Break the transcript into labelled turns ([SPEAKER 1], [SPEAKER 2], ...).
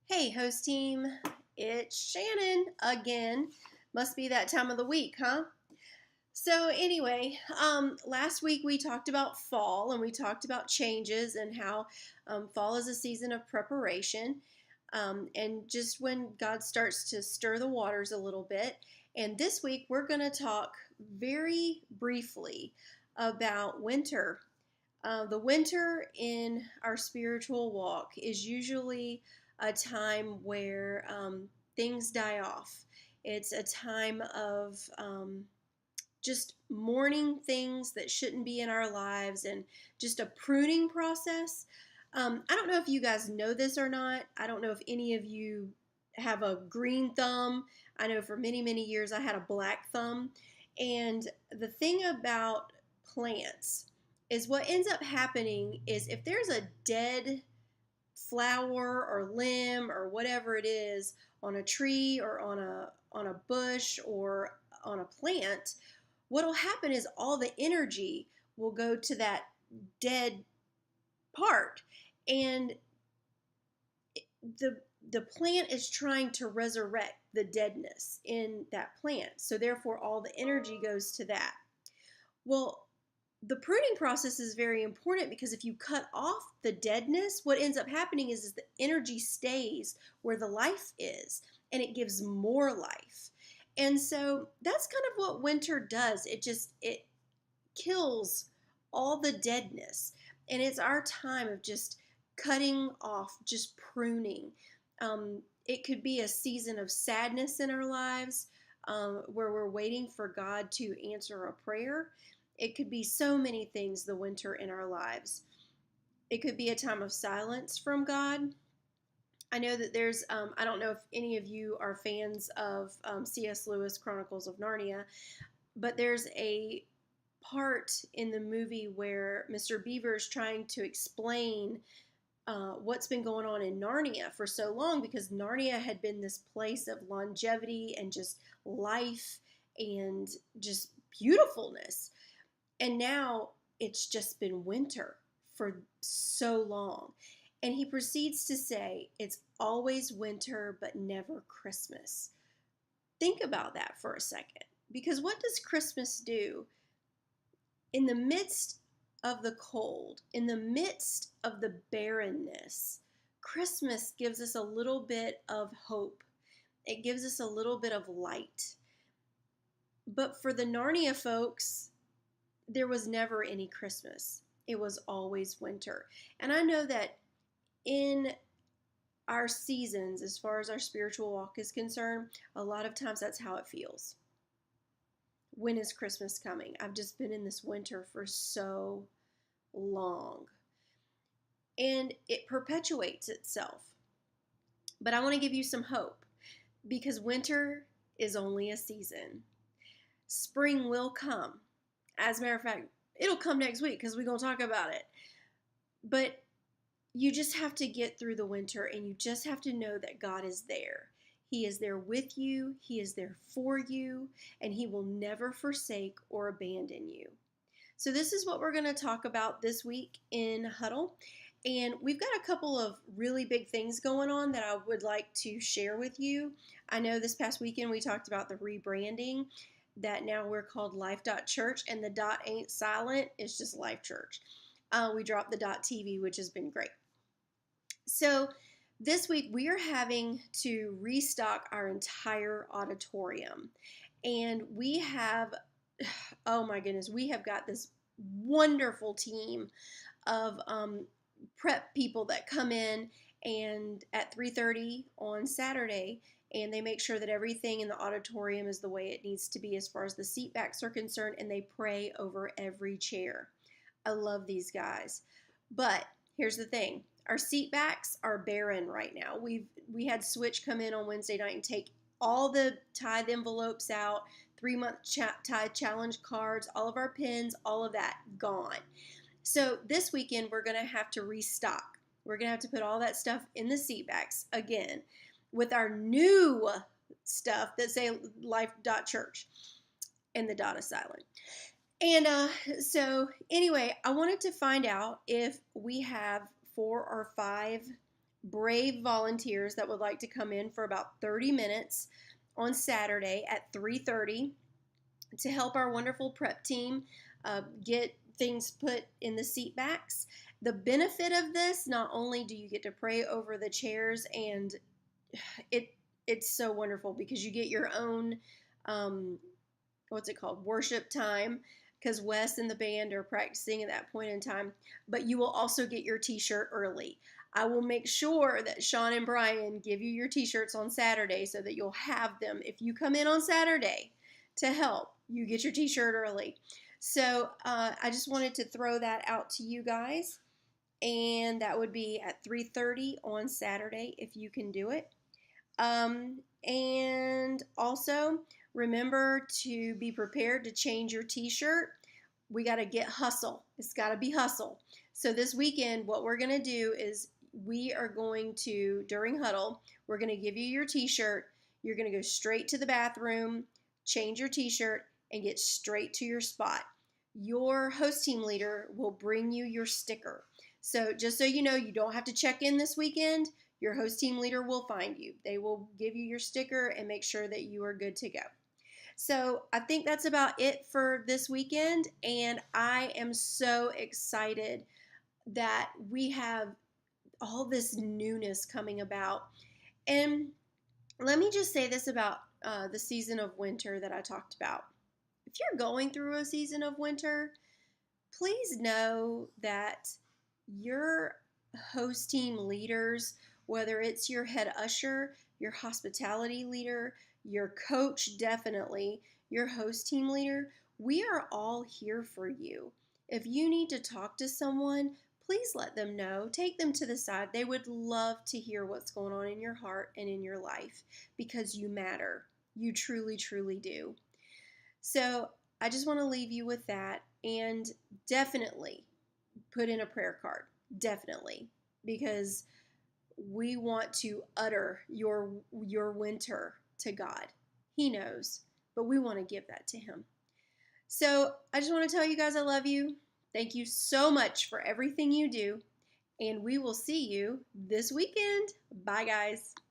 [SPEAKER 1] Hey, host team, it's Shannon again. Must be that time of the week, huh? So, anyway, last week we talked about fall and we talked about changes and how fall is a season of preparation and just when God starts to stir the waters a little bit. And this week we're going to talk very briefly about winter. The winter in our spiritual walk is usually a time where things die off. It's a time of just mourning things that shouldn't be in our lives and just a pruning process. I don't know if you guys know this or not. I don't know if any of you have a green thumb. I know for many, many years I had a black thumb. And the thing about plants is what ends up happening is if there's a dead flower or limb or whatever it is on a tree or on a bush or on a plant, what'll happen is all the energy will go to that dead part, and the plant is trying to resurrect the deadness in that plant, so therefore all the energy goes to that. Well, the pruning process is very important because if you cut off the deadness, what ends up happening is the energy stays where the life is and it gives more life. And so that's kind of what winter does. It kills all the deadness. And it's our time of just cutting off, just pruning. It could be a season of sadness in our lives where we're waiting for God to answer a prayer. It could be so many things the winter in our lives. It could be a time of silence from God. I know that I don't know if any of you are fans of C.S. Lewis' Chronicles of Narnia, but there's a part in the movie where Mr. Beaver is trying to explain what's been going on in Narnia for so long because Narnia had been this place of longevity and just life and just beautifulness. And now it's just been winter for so long. And he proceeds to say, it's always winter, but never Christmas. Think about that for a second. Because what does Christmas do? In the midst of the cold, in the midst of the barrenness, Christmas gives us a little bit of hope. It gives us a little bit of light. But for the Narnia folks, there was never any Christmas. It was always winter. And I know that in our seasons, as far as our spiritual walk is concerned, a lot of times that's how it feels. When is Christmas coming? I've just been in this winter for so long. And it perpetuates itself. But I want to give you some hope because winter is only a season. Spring will come. As a matter of fact, it'll come next week because we're going to talk about it. But you just have to get through the winter and you just have to know that God is there. He is there with you, He is there for you, and He will never forsake or abandon you. So this is what we're going to talk about this week in Huddle. And we've got a couple of really big things going on that I would like to share with you. I know this past weekend we talked about the rebranding, that now we're called Life.Church, and the dot ain't silent, it's just Life Church. We dropped the .tv, which has been great. So this week we are having to restock our entire auditorium. And we have, oh my goodness, we have got this wonderful team of prep people that come in and at 3:30 on Saturday, and they make sure that everything in the auditorium is the way it needs to be as far as the seat backs are concerned, and they pray over every chair. I love these guys. But here's the thing. Our seat backs are barren right now. We had Switch come in on Wednesday night and take all the tithe envelopes out, 3-month tithe challenge cards, all of our pins, all of that gone. So this weekend we're going to have to restock. We're going to have to put all that stuff in the seat backs again with our new stuff that say Life.Church, and the dot is silent. And so anyway, I wanted to find out if we have 4 or 5 brave volunteers that would like to come in for about 30 minutes on Saturday at 3:30 to help our wonderful prep team get things put in the seat backs. The benefit of this, not only do you get to pray over the chairs, and it it's so wonderful because you get your own um, what's it called, worship time, because Wes and the band are practicing at that point in time. But you will also get your T-shirt early. I will make sure that Sean and Brian give you your T-shirts on Saturday so that you'll have them. If you come in on Saturday to help, you get your T-shirt early. So I just wanted to throw that out to you guys, and that would be at 3:30 on Saturday if you can do it. And also remember to be prepared to change your T-shirt. We got to get hustle. It's got to be hustle. So this weekend, what we're going to do is we are going to, during huddle, we're going to give you your T-shirt. You're going to go straight to the bathroom, change your T-shirt, and get straight to your spot. Your host team leader will bring you your sticker. So just so you know, you don't have to check in this weekend. Your host team leader will find you. They will give you your sticker and make sure that you are good to go. So I think that's about it for this weekend, and I am so excited that we have all this newness coming about. And let me just say this about the season of winter that I talked about. If you're going through a season of winter, please know that your host team leaders, whether it's your head usher, your hospitality leader, your coach, definitely, your host team leader, we are all here for you. If you need to talk to someone, please let them know. Take them to the side. They would love to hear what's going on in your heart and in your life because you matter. You truly, truly do. So I just want to leave you with that, and definitely put in a prayer card. Definitely. Because we want to utter your winter to God. He knows, but we want to give that to him. So I just want to tell you guys I love you. Thank you so much for everything you do, and we will see you this weekend. Bye, guys.